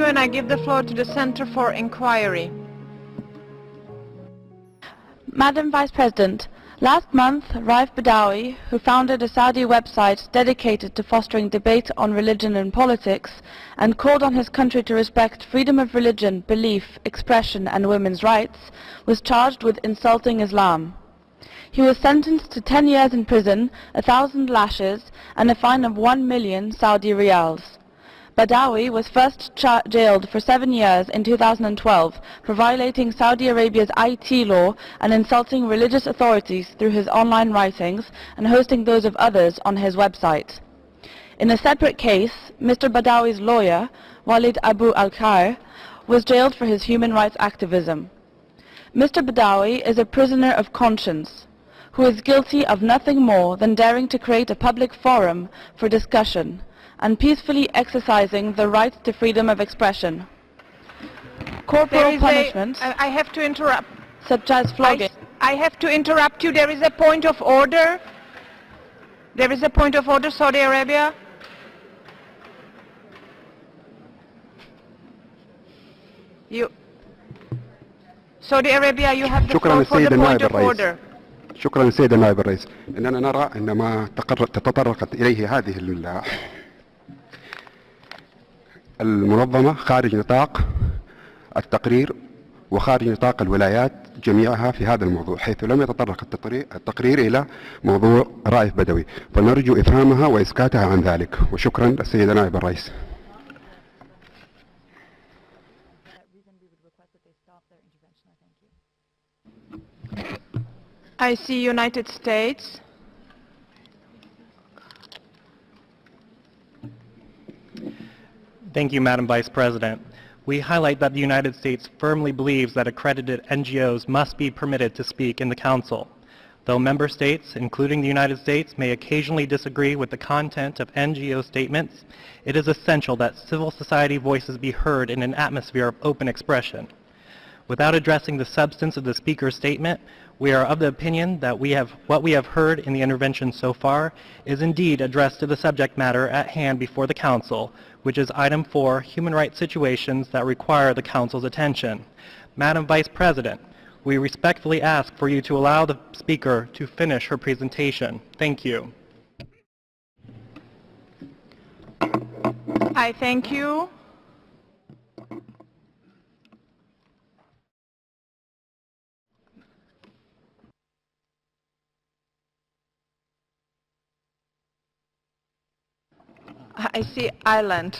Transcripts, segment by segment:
and I give the floor to the Center for Inquiry. Madam Vice President, last month, Raif Badawi, who founded a Saudi website dedicated to fostering debate on religion and politics, and called on his country to respect freedom of religion, belief, expression and women's rights, was charged with insulting Islam. He was sentenced to 10 years in prison, 1,000 lashes, and a fine of 1 million Saudi riyals. Badawi was first jailed for 7 years in 2012 for violating Saudi Arabia's IT law and insulting religious authorities through his online writings and hosting those of others on his website. In a separate case, Mr. Badawi's lawyer, Walid Abu Al-Khair, was jailed for his human rights activism. Mr. Badawi is a prisoner of conscience, who is guilty of nothing more than daring to create a public forum for discussion and peacefully exercising the right to freedom of expression. Corporal punishments, I have to interrupt. Such as flogging. I have to interrupt you. There is a point of order. There is a point of order, Saudi Arabia. Saudi Arabia, you have the floor for the point of order. شكرا سيد النائب الرئيس. إننا نرى أن ما تطرقت إليه هذه المنظمة خارج نطاق التقرير وخارج نطاق الولايات جميعها في هذا الموضوع، حيث لم يتطرق التقرير إلى موضوع رائف بدوي، فنرجو إفهامها وإسكاتها عن ذلك. وشكرا للسيد نائب الرئيس. I see United States. Thank you, Madam Vice President. We highlight that the United States firmly believes that accredited NGOs must be permitted to speak in the Council. Though member states, including the United States, may occasionally disagree with the content of NGO statements, it is essential that civil society voices be heard in an atmosphere of open expression. Without addressing the substance of the speaker's statement, we are of the opinion that what we have heard in the intervention so far is indeed addressed to the subject matter at hand before the Council, which is item 4, human rights situations that require the Council's attention. Madam Vice President, we respectfully ask for you to allow the speaker to finish her presentation. Thank you. I thank you. I see Ireland.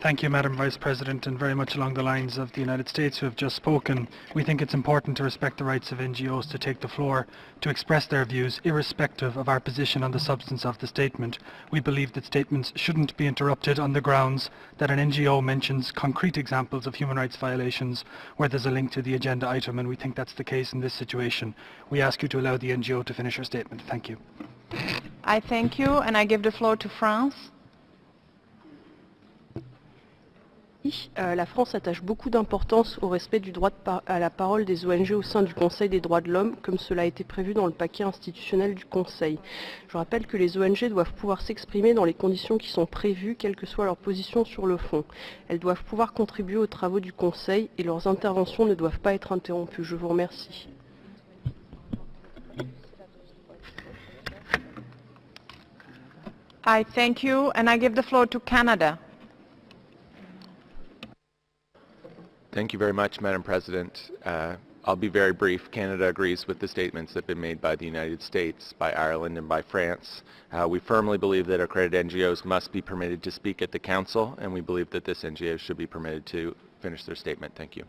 Thank you, Madam Vice President, and very much along the lines of the United States who have just spoken, we think it's important to respect the rights of NGOs to take the floor, to express their views, irrespective of our position on the substance of the statement. We believe that statements shouldn't be interrupted on the grounds that an NGO mentions concrete examples of human rights violations where there's a link to the agenda item, and we think that's the case in this situation. We ask you to allow the NGO to finish her statement. Thank you. I thank you, and I give the floor to France. La France attache beaucoup d'importance au respect du droit à la parole des ONG au sein du Conseil des droits de l'homme, comme cela a été prévu dans le paquet institutionnel du Conseil. Je rappelle que les ONG doivent pouvoir s'exprimer dans les conditions qui sont prévues, quelle que soit leur position sur le fond. Elles doivent pouvoir contribuer aux travaux du Conseil et leurs interventions ne doivent pas être interrompues. Je vous remercie. I thank you, and I give the floor to Canada. Thank you very much, Madam President. I'll be very brief. Canada agrees with the statements that have been made by the United States, by Ireland, and by France. We firmly believe that accredited NGOs must be permitted to speak at the Council, and we believe that this NGO should be permitted to finish their statement. Thank you.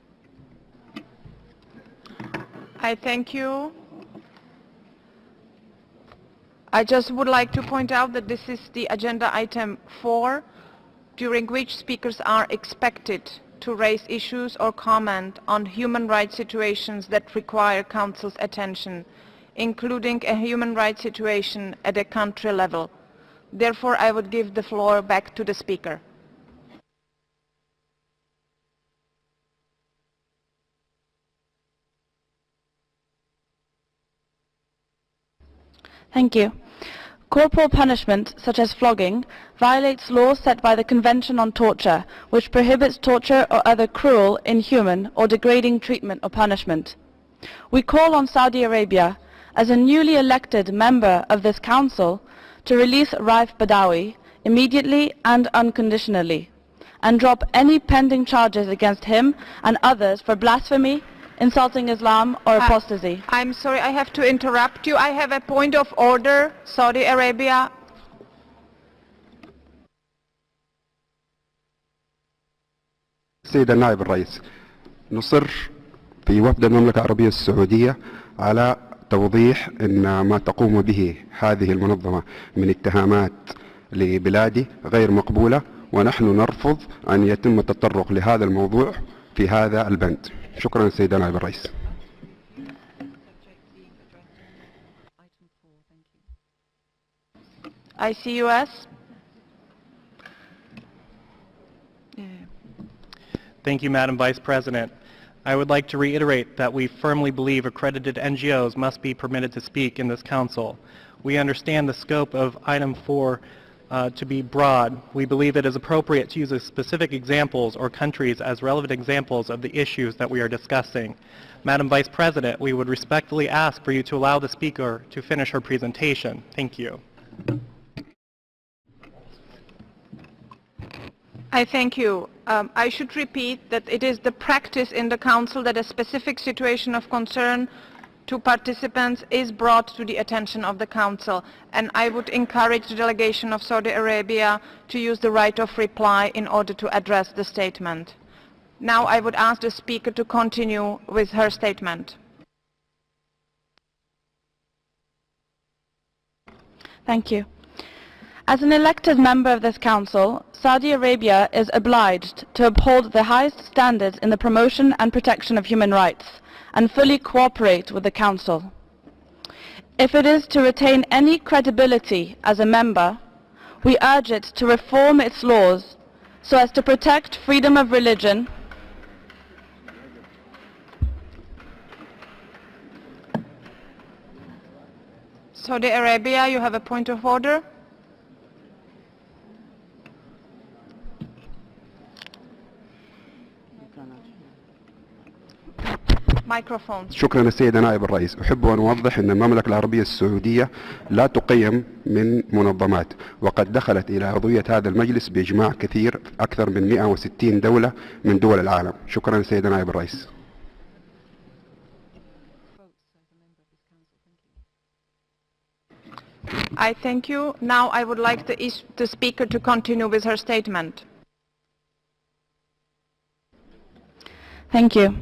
I thank you. I just would like to point out that this is the agenda item 4, during which speakers are expected to raise issues or comment on human rights situations that require Council's attention, including a human rights situation at a country level. Therefore, I would give the floor back to the speaker. Thank you. Corporal punishment, such as flogging, violates laws set by the Convention on Torture, which prohibits torture or other cruel, inhuman, or degrading treatment or punishment. We call on Saudi Arabia, as a newly elected member of this Council, to release Raif Badawi immediately and unconditionally, and drop any pending charges against him and others for blasphemy, insulting Islam, or apostasy. I'm sorry, I have to interrupt you. I have a point of order. Saudi Arabia. سيد النائب الرئيس، نصر في وفد المملكة العربية السعودية على توضيح أن ما تقوم به هذه المنظمة من اتهامات لبلادي غير مقبولة، ونحن نرفض أن يتم التطرق لهذا الموضوع في هذا البند. شكرا سيد النائب الرئيس. ICUS. Thank you, Madam Vice President. I would like to reiterate that we firmly believe accredited NGOs must be permitted to speak in this Council. We understand the scope of item 4 to be broad. We believe it is appropriate to use specific examples or countries as relevant examples of the issues that we are discussing. Madam Vice President, we would respectfully ask for you to allow the speaker to finish her presentation. Thank you. I thank you. I should repeat that it is the practice in the Council that a specific situation of concern to participants is brought to the attention of the Council, and I would encourage the delegation of Saudi Arabia to use the right of reply in order to address the statement. Now I would ask the speaker to continue with her statement. Thank you. As an elected member of this Council, Saudi Arabia is obliged to uphold the highest standards in the promotion and protection of human rights and fully cooperate with the Council. If it is to retain any credibility as a member, we urge it to reform its laws so as to protect freedom of religion, Saudi Arabia, you have a point of order? Microphone. شكرا السيد نائب الرئيس. أحب أن أوضح أن المملكة العربية السعودية لا تقيم من منظمات، وقد دخلت إلى عضوية هذا المجلس بإجماع كثير أكثر من 160 دولة من دول العالم. شكرا السيد نائب الرئيس. I thank you. Now I would like the speaker to continue with her statement. Thank you.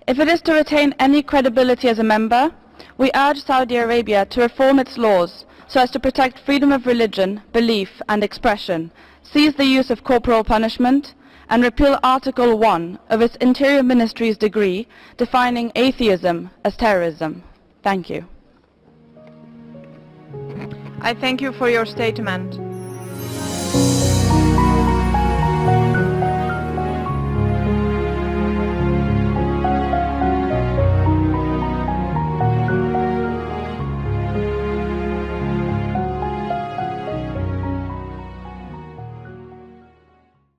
If it is to retain any credibility as a member, we urge Saudi Arabia to reform its laws so as to protect freedom of religion, belief and expression, cease the use of corporal punishment, and repeal Article 1 of its Interior Ministry's decree defining atheism as terrorism. Thank you. I thank you for your statement.